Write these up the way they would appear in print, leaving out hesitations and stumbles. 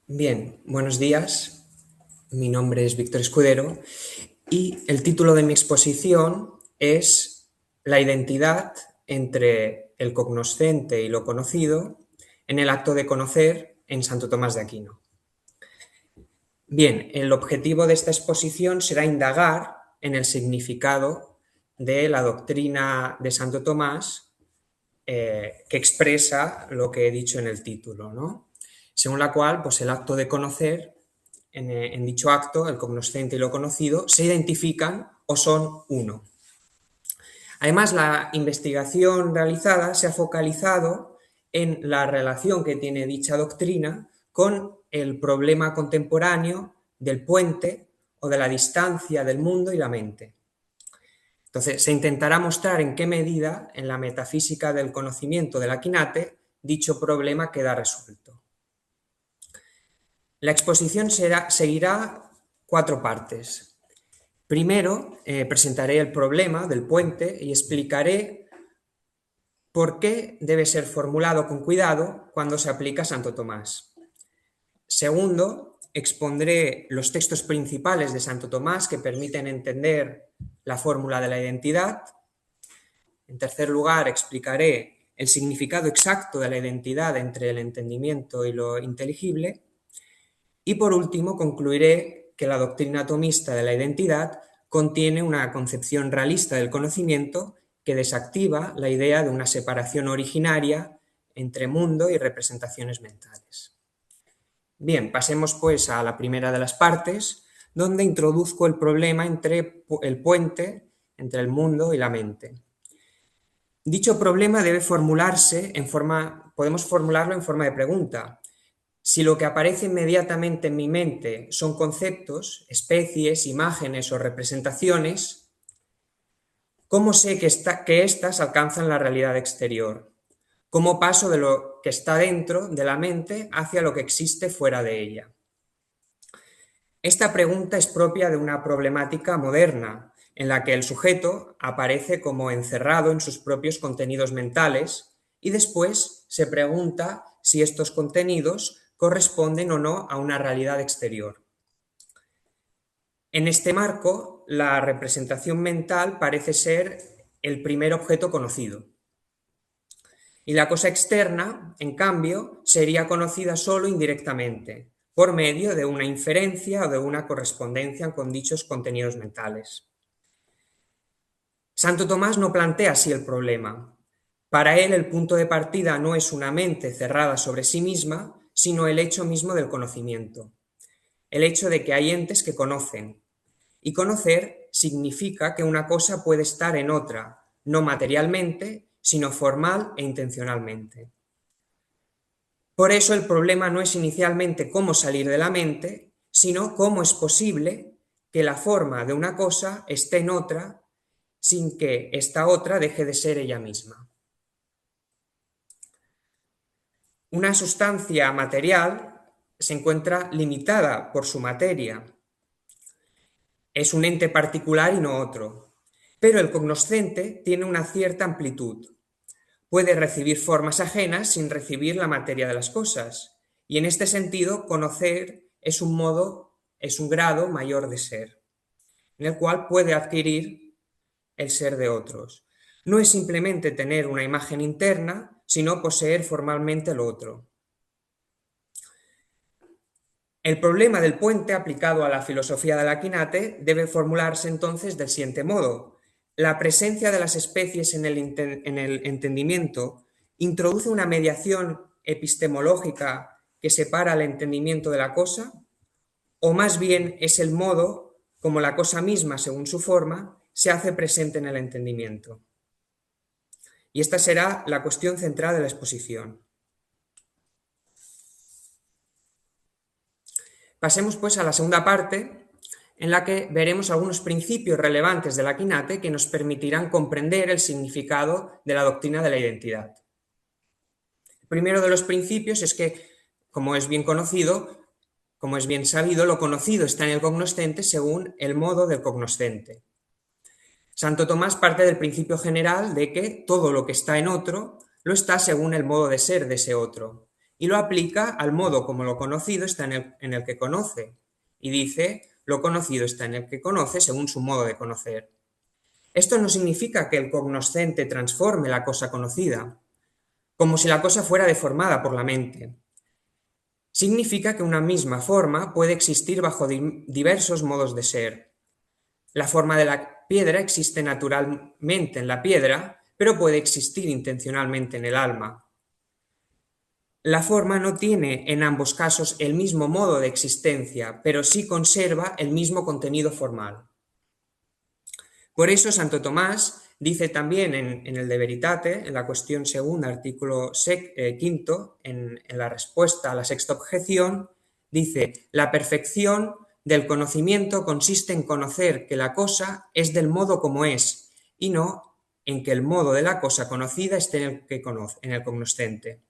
Bien, buenos días. Mi nombre es Víctor Escudero y el título de mi exposición es La identidad entre el cognoscente y lo conocido en el acto de conocer en Santo Tomás de Aquino. Bien, el objetivo de esta exposición será indagar en el significado de la doctrina de Santo Tomás que expresa lo que he dicho en el título, ¿no? Según la cual, pues el acto de conocer, en dicho acto, el cognoscente y lo conocido, se identifican o son uno. Además, la investigación realizada se ha focalizado en la relación que tiene dicha doctrina con el problema contemporáneo del puente o de la distancia del mundo y la mente. Entonces, se intentará mostrar en qué medida, en la metafísica del conocimiento del Akinate, dicho problema queda resuelto. La exposición seguirá 4 partes. Primero, presentaré el problema del puente y explicaré por qué debe ser formulado con cuidado cuando se aplica a Santo Tomás. Segundo, expondré los textos principales de Santo Tomás que permiten entender la fórmula de la identidad. En tercer lugar, explicaré el significado exacto de la identidad entre el entendimiento y lo inteligible. Y por último, concluiré que la doctrina tomista de la identidad contiene una concepción realista del conocimiento que desactiva la idea de una separación originaria entre mundo y representaciones mentales. Bien, pasemos pues a la primera de las partes, donde introduzco el problema entre el puente entre el mundo y la mente. Dicho problema debe formularse podemos formularlo en forma de pregunta. Si lo que aparece inmediatamente en mi mente son conceptos, especies, imágenes o representaciones, ¿cómo sé que éstas alcanzan la realidad exterior? ¿Cómo paso de lo que está dentro de la mente hacia lo que existe fuera de ella? Esta pregunta es propia de una problemática moderna, en la que el sujeto aparece como encerrado en sus propios contenidos mentales y después se pregunta si estos contenidos corresponden o no a una realidad exterior. En este marco, la representación mental parece ser el primer objeto conocido. Y la cosa externa, en cambio, sería conocida solo indirectamente, por medio de una inferencia o de una correspondencia con dichos contenidos mentales. Santo Tomás no plantea así el problema. Para él, el punto de partida no es una mente cerrada sobre sí misma, sino el hecho mismo del conocimiento. El hecho de que hay entes que conocen. Y conocer significa que una cosa puede estar en otra, no materialmente, sino formal e intencionalmente. Por eso el problema no es inicialmente cómo salir de la mente, sino cómo es posible que la forma de una cosa esté en otra sin que esta otra deje de ser ella misma. Una sustancia material se encuentra limitada por su materia. Es un ente particular y no otro. Pero el cognoscente tiene una cierta amplitud. Puede recibir formas ajenas sin recibir la materia de las cosas. Y en este sentido, conocer es un grado mayor de ser, en el cual puede adquirir el ser de otros. No es simplemente tener una imagen interna, sino poseer formalmente lo otro. El problema del puente aplicado a la filosofía del Akinate debe formularse entonces del siguiente modo. La presencia de las especies en el entendimiento introduce una mediación epistemológica que separa el entendimiento de la cosa, o más bien es el modo como la cosa misma, según su forma, se hace presente en el entendimiento. Y esta será la cuestión central de la exposición. Pasemos pues a la segunda parte, en la que veremos algunos principios relevantes del Akinate que nos permitirán comprender el significado de la doctrina de la identidad. El primero de los principios es que, como es bien sabido, lo conocido está en el cognoscente según el modo del cognoscente. Santo Tomás parte del principio general de que todo lo que está en otro lo está según el modo de ser de ese otro. y lo aplica al modo como lo conocido está en el que conoce, y dice, lo conocido está en el que conoce según su modo de conocer. Esto no significa que el cognoscente transforme la cosa conocida, como si la cosa fuera deformada por la mente. Significa que una misma forma puede existir bajo diversos modos de ser. La forma de la piedra existe naturalmente en la piedra, pero puede existir intencionalmente en el alma. La forma no tiene en ambos casos el mismo modo de existencia, pero sí conserva el mismo contenido formal. Por eso Santo Tomás dice también en el De Veritate, en la cuestión segunda, artículo quinto, en la respuesta a la sexta objeción, dice, la perfección del conocimiento consiste en conocer que la cosa es del modo como es, y no en que el modo de la cosa conocida esté en el cognoscente.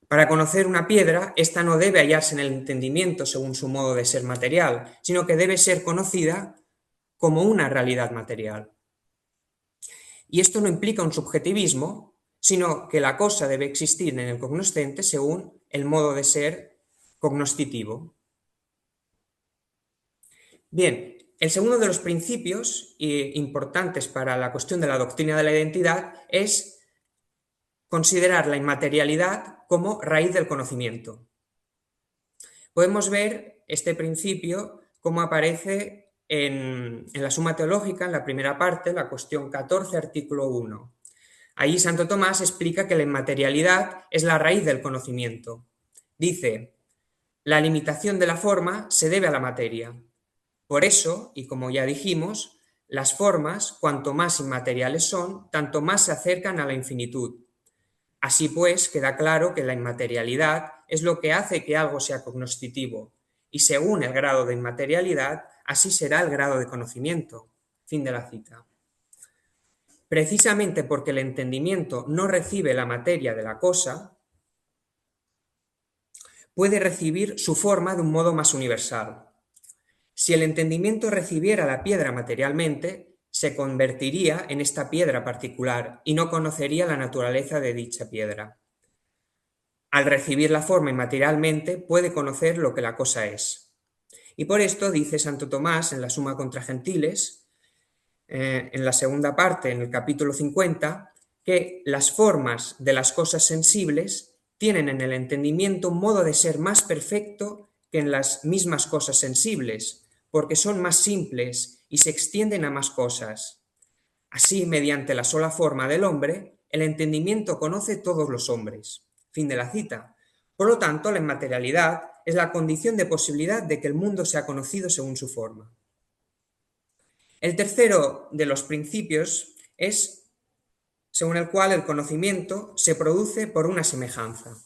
Para conocer una piedra, ésta no debe hallarse en el entendimiento según su modo de ser material, sino que debe ser conocida como una realidad material. Y esto no implica un subjetivismo, sino que la cosa debe existir en el cognoscente según el modo de ser cognoscitivo. Bien, el segundo de los principios importantes para la cuestión de la doctrina de la identidad es considerar la inmaterialidad como raíz del conocimiento. Podemos ver este principio como aparece en la Suma Teológica, en la primera parte, la cuestión 14, artículo 1. Allí Santo Tomás explica que la inmaterialidad es la raíz del conocimiento. Dice, la limitación de la forma se debe a la materia. Por eso, y como ya dijimos, las formas, cuanto más inmateriales son, tanto más se acercan a la infinitud. Así pues, queda claro que la inmaterialidad es lo que hace que algo sea cognoscitivo, y según el grado de inmaterialidad, así será el grado de conocimiento. Fin de la cita. Precisamente porque el entendimiento no recibe la materia de la cosa, puede recibir su forma de un modo más universal. Si el entendimiento recibiera la piedra materialmente, se convertiría en esta piedra particular y no conocería la naturaleza de dicha piedra. Al recibir la forma inmaterialmente, puede conocer lo que la cosa es. Y por esto dice Santo Tomás en la Suma contra Gentiles, en la segunda parte, en el capítulo 50, que las formas de las cosas sensibles tienen en el entendimiento un modo de ser más perfecto que en las mismas cosas sensibles, porque son más simples y se extienden a más cosas. Así, mediante la sola forma del hombre, el entendimiento conoce todos los hombres. Fin de la cita. Por lo tanto, la inmaterialidad es la condición de posibilidad de que el mundo sea conocido según su forma. El tercero de los principios es, según el cual el conocimiento se produce por una semejanza,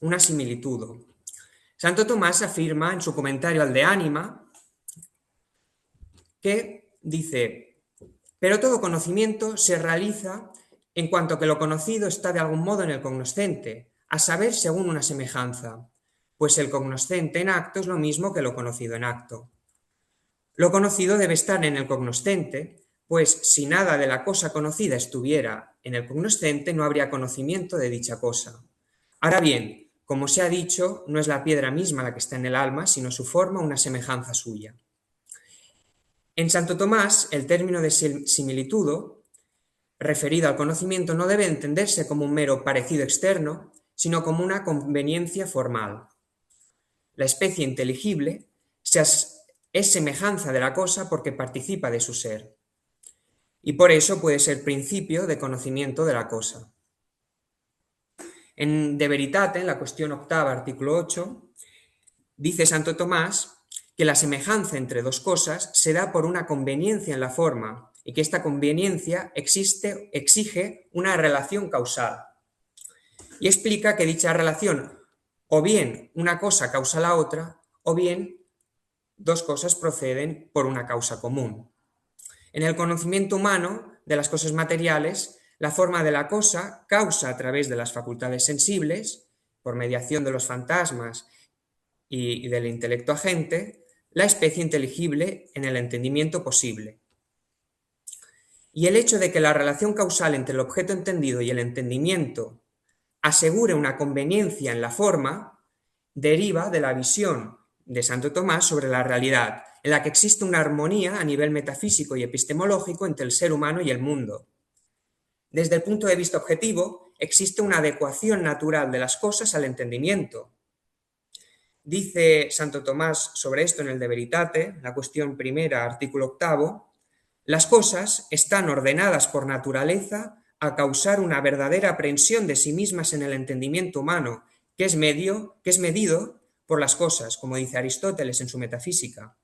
una similitud. Santo Tomás afirma en su comentario al De Anima que dice, pero todo conocimiento se realiza en cuanto que lo conocido está de algún modo en el cognoscente, a saber según una semejanza, pues el cognoscente en acto es lo mismo que lo conocido en acto. Lo conocido debe estar en el cognoscente, pues si nada de la cosa conocida estuviera en el cognoscente, no habría conocimiento de dicha cosa. Ahora bien, como se ha dicho, no es la piedra misma la que está en el alma, sino su forma, una semejanza suya. En Santo Tomás, el término de similitudo, referido al conocimiento, no debe entenderse como un mero parecido externo, sino como una conveniencia formal. La especie inteligible es semejanza de la cosa porque participa de su ser, y por eso puede ser principio de conocimiento de la cosa. En De Veritate, en la cuestión octava, artículo 8, dice Santo Tomás que la semejanza entre dos cosas se da por una conveniencia en la forma y que esta conveniencia exige una relación causal. Y explica que dicha relación, o bien una cosa causa la otra, o bien dos cosas proceden por una causa común. En el conocimiento humano de las cosas materiales, la forma de la cosa causa a través de las facultades sensibles, por mediación de los fantasmas y del intelecto agente, la especie inteligible en el entendimiento posible. y el hecho de que la relación causal entre el objeto entendido y el entendimiento asegure una conveniencia en la forma, deriva de la visión de Santo Tomás sobre la realidad, en la que existe una armonía a nivel metafísico y epistemológico entre el ser humano y el mundo. Desde el punto de vista objetivo, existe una adecuación natural de las cosas al entendimiento. Dice Santo Tomás sobre esto en el De Veritate, la cuestión primera, artículo 8, las cosas están ordenadas por naturaleza a causar una verdadera aprehensión de sí mismas en el entendimiento humano, que es medido por las cosas, como dice Aristóteles en su Metafísica.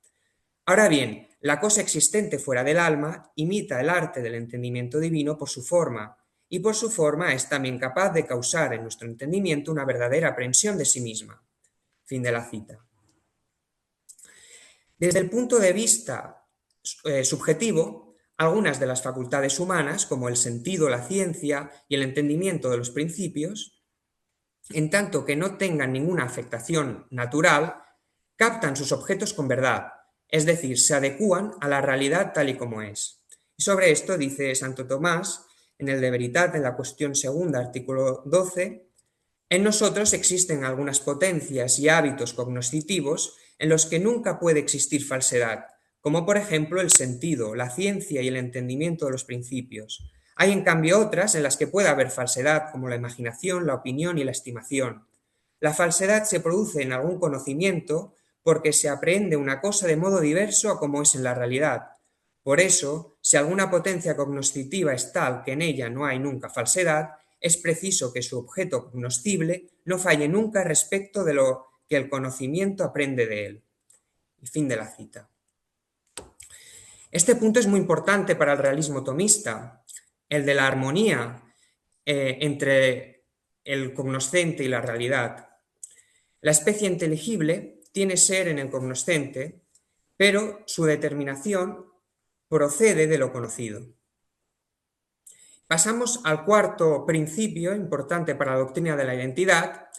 Ahora bien, la cosa existente fuera del alma imita el arte del entendimiento divino por su forma, y por su forma es también capaz de causar en nuestro entendimiento una verdadera aprehensión de sí misma. Fin de la cita. Desde el punto de vista subjetivo, algunas de las facultades humanas, como el sentido, la ciencia y el entendimiento de los principios, en tanto que no tengan ninguna afectación natural, captan sus objetos con verdad, es decir, se adecúan a la realidad tal y como es. Y sobre esto dice Santo Tomás, en el De Veritate, en la cuestión segunda, artículo 12, en nosotros existen algunas potencias y hábitos cognoscitivos en los que nunca puede existir falsedad, como por ejemplo el sentido, la ciencia y el entendimiento de los principios. Hay en cambio otras en las que puede haber falsedad, como la imaginación, la opinión y la estimación. La falsedad se produce en algún conocimiento porque se aprehende una cosa de modo diverso a como es en la realidad. Por eso, si alguna potencia cognoscitiva es tal que en ella no hay nunca falsedad, es preciso que su objeto cognoscible no falle nunca respecto de lo que el conocimiento aprende de él. Y fin de la cita. Este punto es muy importante para el realismo tomista, el de la armonía entre el cognoscente y la realidad. La especie inteligible tiene ser en el cognoscente, pero su determinación procede de lo conocido. Pasamos al cuarto principio importante para la doctrina de la identidad,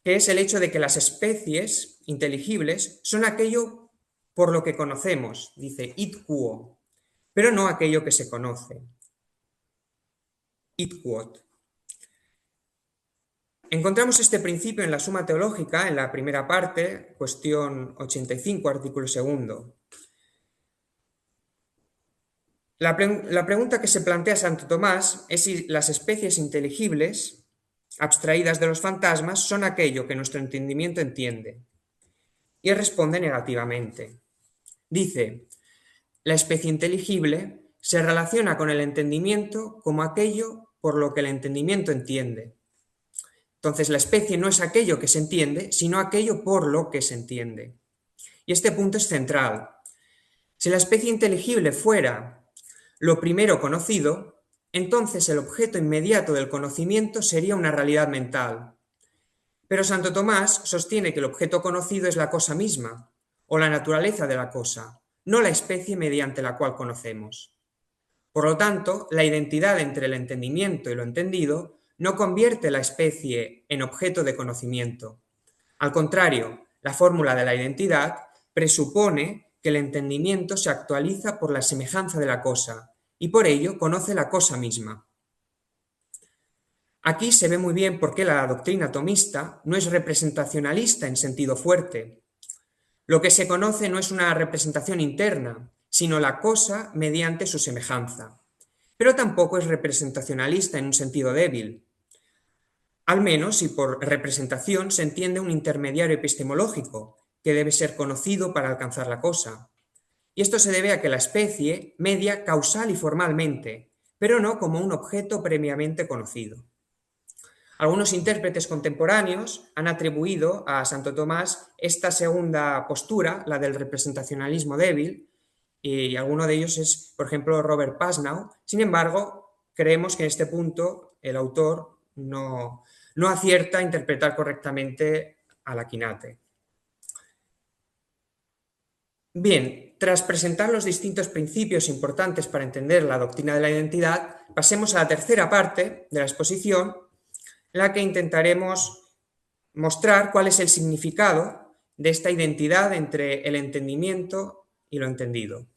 que es el hecho de que las especies inteligibles son aquello por lo que conocemos, dice id quo, pero no aquello que se conoce, id quod. Encontramos este principio en la Suma Teológica, en la primera parte, cuestión 85, artículo segundo. La pregunta que se plantea Santo Tomás es si las especies inteligibles, abstraídas de los fantasmas, son aquello que nuestro entendimiento entiende. Y responde negativamente. Dice, la especie inteligible se relaciona con el entendimiento como aquello por lo que el entendimiento entiende. Entonces, la especie no es aquello que se entiende, sino aquello por lo que se entiende. Y este punto es central. Si la especie inteligible fuera lo primero conocido, entonces el objeto inmediato del conocimiento sería una realidad mental. Pero Santo Tomás sostiene que el objeto conocido es la cosa misma, o la naturaleza de la cosa, no la especie mediante la cual conocemos. Por lo tanto, la identidad entre el entendimiento y lo entendido no convierte la especie en objeto de conocimiento. Al contrario, la fórmula de la identidad presupone que el entendimiento se actualiza por la semejanza de la cosa y por ello conoce la cosa misma. Aquí se ve muy bien por qué la doctrina tomista no es representacionalista en sentido fuerte. Lo que se conoce no es una representación interna, sino la cosa mediante su semejanza. Pero tampoco es representacionalista en un sentido débil. Al menos si por representación se entiende un intermediario epistemológico, que debe ser conocido para alcanzar la cosa. Y esto se debe a que la especie media causal y formalmente, pero no como un objeto previamente conocido. Algunos intérpretes contemporáneos han atribuido a Santo Tomás esta segunda postura, la del representacionalismo débil, y alguno de ellos es, por ejemplo, Robert Pasnau. Sin embargo, creemos que en este punto el autor no acierta a interpretar correctamente al Aquinate. Bien, tras presentar los distintos principios importantes para entender la doctrina de la identidad, pasemos a la tercera parte de la exposición, en la que intentaremos mostrar cuál es el significado de esta identidad entre el entendimiento y lo entendido.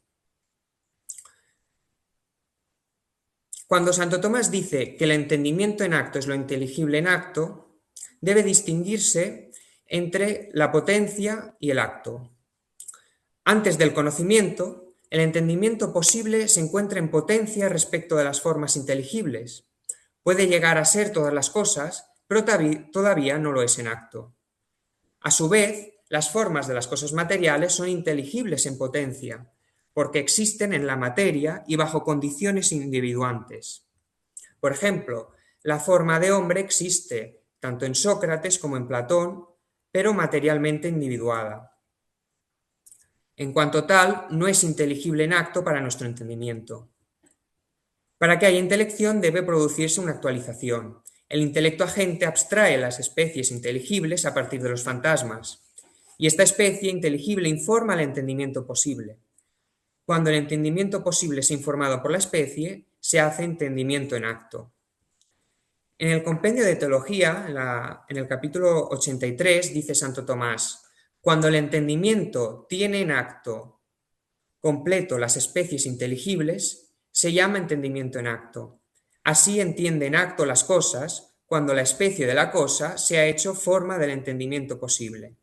Cuando Santo Tomás dice que el entendimiento en acto es lo inteligible en acto, debe distinguirse entre la potencia y el acto. Antes del conocimiento, el entendimiento posible se encuentra en potencia respecto de las formas inteligibles. Puede llegar a ser todas las cosas, pero todavía no lo es en acto. A su vez, las formas de las cosas materiales son inteligibles en potencia, porque existen en la materia y bajo condiciones individuantes. Por ejemplo, la forma de hombre existe tanto en Sócrates como en Platón, pero materialmente individuada. En cuanto tal, no es inteligible en acto para nuestro entendimiento. Para que haya intelección debe producirse una actualización. El intelecto agente abstrae las especies inteligibles a partir de los fantasmas, y esta especie inteligible informa al entendimiento posible. Cuando el entendimiento posible es informado por la especie, se hace entendimiento en acto. En el compendio de teología, en el capítulo 83, dice Santo Tomás: cuando el entendimiento tiene en acto completo las especies inteligibles, se llama entendimiento en acto. Así entiende en acto las cosas cuando la especie de la cosa se ha hecho forma del entendimiento posible.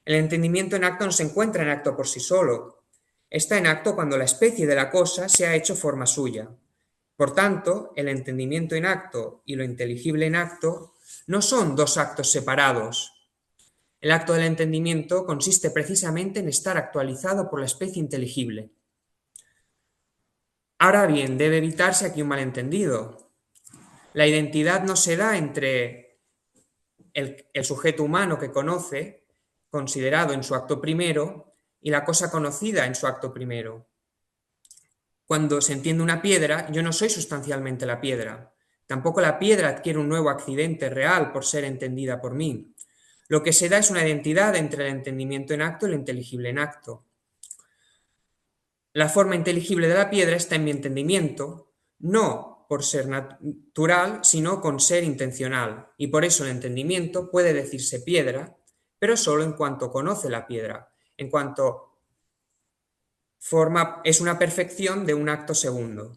El entendimiento en acto no se encuentra en acto por sí solo. Está en acto cuando la especie de la cosa se ha hecho forma suya. Por tanto, el entendimiento en acto y lo inteligible en acto no son dos actos separados. El acto del entendimiento consiste precisamente en estar actualizado por la especie inteligible. Ahora bien, debe evitarse aquí un malentendido. La identidad no se da entre el sujeto humano que conoce, considerado en su acto primero, y la cosa conocida en su acto primero. Cuando se entiende una piedra, yo no soy sustancialmente la piedra. Tampoco la piedra adquiere un nuevo accidente real por ser entendida por mí. Lo que se da es una identidad entre el entendimiento en acto y lo inteligible en acto. La forma inteligible de la piedra está en mi entendimiento, no por ser natural, sino con ser intencional, y por eso el entendimiento puede decirse piedra, pero solo en cuanto conoce la piedra, en cuanto es una perfección de un acto segundo.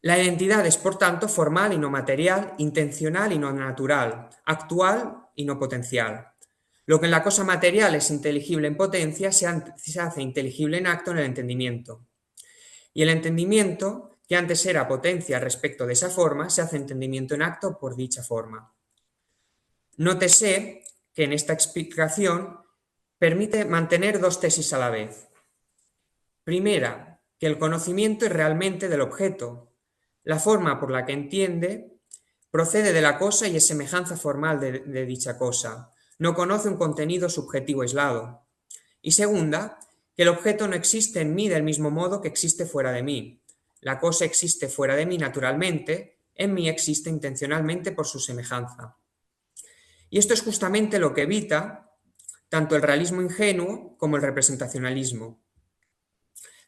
La identidad es, por tanto, formal y no material, intencional y no natural, actual y no potencial. Lo que en la cosa material es inteligible en potencia se hace inteligible en acto en el entendimiento. Y el entendimiento, que antes era potencia respecto de esa forma, se hace entendimiento en acto por dicha forma. Nótese que en esta explicación permite mantener dos tesis a la vez. Primera, que el conocimiento es realmente del objeto. La forma por la que entiende procede de la cosa y es semejanza formal de dicha cosa. No conoce un contenido subjetivo aislado. Y segunda, que el objeto no existe en mí del mismo modo que existe fuera de mí. La cosa existe fuera de mí naturalmente, en mí existe intencionalmente por su semejanza. Y esto es justamente lo que evita tanto el realismo ingenuo como el representacionalismo.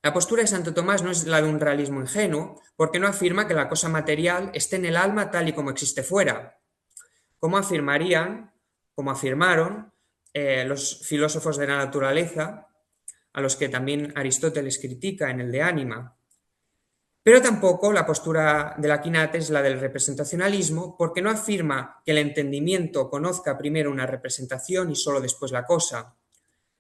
La postura de Santo Tomás no es la de un realismo ingenuo, porque no afirma que la cosa material esté en el alma tal y como existe fuera, como afirmaron los filósofos de la naturaleza, a los que también Aristóteles critica en el De Anima. Pero tampoco la postura de Aquinate es la del representacionalismo, porque no afirma que el entendimiento conozca primero una representación y solo después la cosa.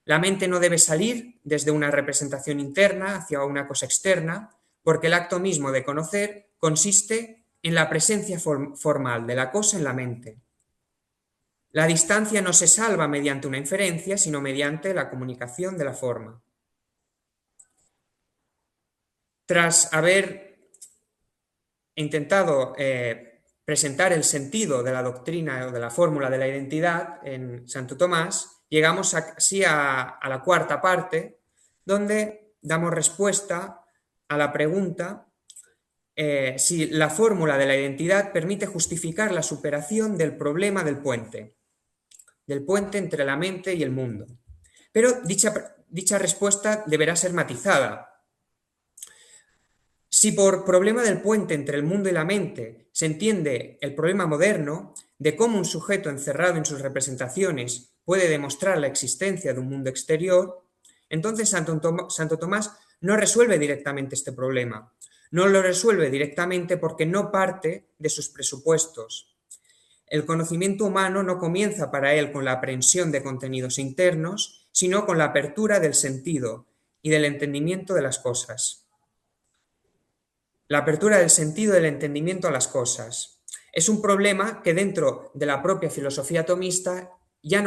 La mente no debe salir desde una representación interna hacia una cosa externa, porque el acto mismo de conocer consiste en la presencia formal de la cosa en la mente. La distancia no se salva mediante una inferencia, sino mediante la comunicación de la forma. Tras haber intentado presentar el sentido de la doctrina o de la fórmula de la identidad en Santo Tomás, llegamos así a la cuarta parte, donde damos respuesta a la pregunta si la fórmula de la identidad permite justificar la superación del problema del puente entre la mente y el mundo. Pero dicha respuesta deberá ser matizada. Si por problema del puente entre el mundo y la mente se entiende el problema moderno de cómo un sujeto encerrado en sus representaciones puede demostrar la existencia de un mundo exterior, entonces Santo Tomás no resuelve directamente este problema. No lo resuelve directamente porque no parte de sus presupuestos. El conocimiento humano no comienza para él con la aprehensión de contenidos internos, sino con la apertura del sentido y del entendimiento de las cosas. La apertura del sentido del entendimiento a las cosas. Es un problema que dentro de la propia filosofía tomista ya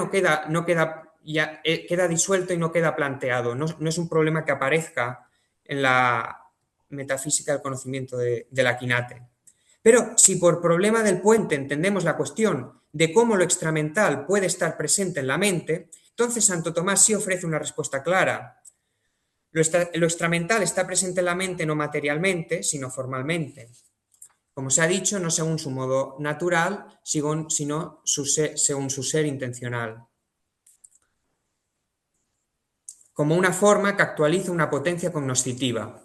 queda disuelto y no queda planteado. No es un problema que aparezca en la metafísica del conocimiento de la Quinate. Pero si por problema del puente entendemos la cuestión de cómo lo extramental puede estar presente en la mente, entonces Santo Tomás sí ofrece una respuesta clara. Lo extramental está presente en la mente no materialmente, sino formalmente. Como se ha dicho, no según su modo natural, sino según su ser intencional. Como una forma que actualiza una potencia cognoscitiva.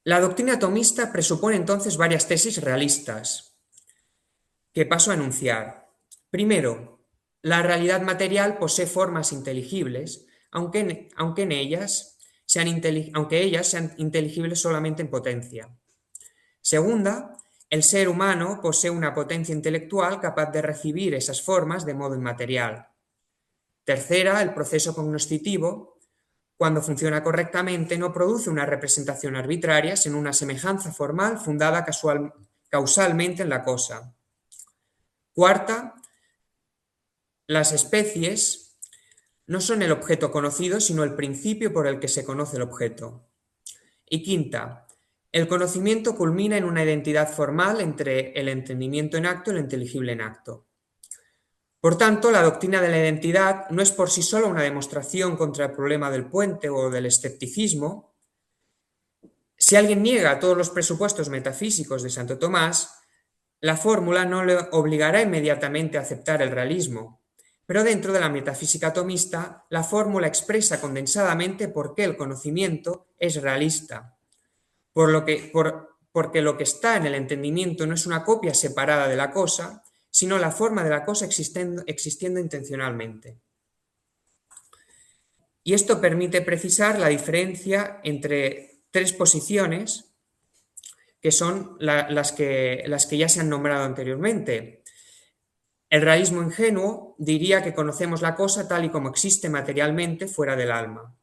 La doctrina tomista presupone entonces varias tesis realistas, que paso a enunciar. Primero, la realidad material posee formas inteligibles, aunque ellas sean inteligibles solamente en potencia. Segunda, el ser humano posee una potencia intelectual capaz de recibir esas formas de modo inmaterial. Tercera, el proceso cognoscitivo, cuando funciona correctamente, no produce una representación arbitraria, sino una semejanza formal fundada causalmente en la cosa. Cuarta, las especies no son el objeto conocido, sino el principio por el que se conoce el objeto. Y quinta, el conocimiento culmina en una identidad formal entre el entendimiento en acto y lo inteligible en acto. Por tanto, la doctrina de la identidad no es por sí sola una demostración contra el problema del puente o del escepticismo. Si alguien niega todos los presupuestos metafísicos de Santo Tomás, la fórmula no le obligará inmediatamente a aceptar el realismo. Pero dentro de la metafísica tomista, la fórmula expresa condensadamente por qué el conocimiento es realista. Porque lo que está en el entendimiento no es una copia separada de la cosa, sino la forma de la cosa existiendo intencionalmente. Y esto permite precisar la diferencia entre tres posiciones que son las que ya se han nombrado anteriormente. El realismo ingenuo diría que conocemos la cosa tal y como existe materialmente fuera del alma.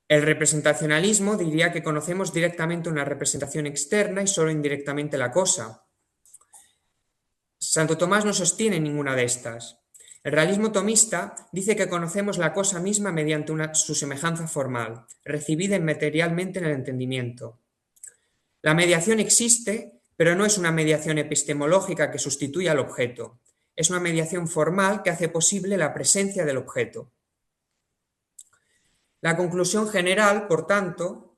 El representacionalismo diría que conocemos directamente una representación externa y solo indirectamente la cosa. Santo Tomás no sostiene ninguna de estas. El realismo tomista dice que conocemos la cosa misma mediante su semejanza formal, recibida inmaterialmente en el entendimiento. La mediación existe, pero no es una mediación epistemológica que sustituya al objeto. Es una mediación formal que hace posible la presencia del objeto. La conclusión general, por tanto,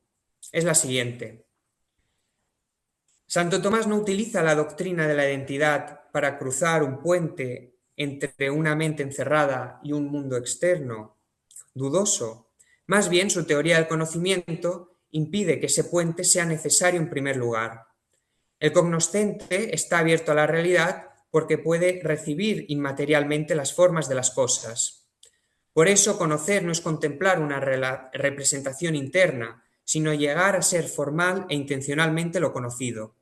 es la siguiente. Santo Tomás no utiliza la doctrina de la identidad para cruzar un puente entre una mente encerrada y un mundo externo, dudoso. Más bien, su teoría del conocimiento impide que ese puente sea necesario en primer lugar. El cognoscente está abierto a la realidad porque puede recibir inmaterialmente las formas de las cosas. Por eso, conocer no es contemplar una representación interna, sino llegar a ser formal e intencionalmente lo conocido.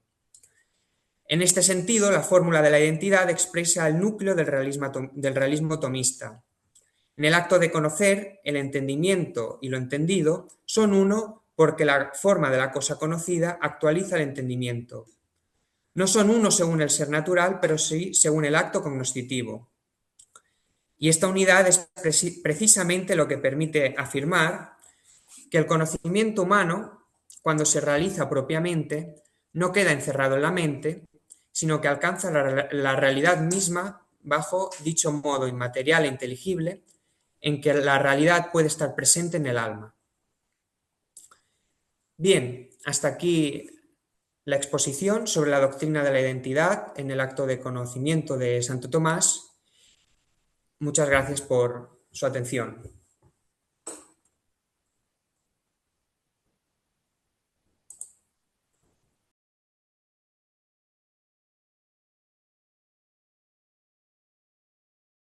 En este sentido, la fórmula de la identidad expresa el núcleo del realismo tomista. En el acto de conocer, el entendimiento y lo entendido son uno porque la forma de la cosa conocida actualiza el entendimiento. No son uno según el ser natural, pero sí según el acto cognoscitivo. Y esta unidad es precisamente lo que permite afirmar que el conocimiento humano, cuando se realiza propiamente, no queda encerrado en la mente, sino que alcanza la realidad misma bajo dicho modo inmaterial e inteligible en que la realidad puede estar presente en el alma. Bien, hasta aquí la exposición sobre la doctrina de la identidad en el acto de conocimiento de Santo Tomás. Muchas gracias por su atención.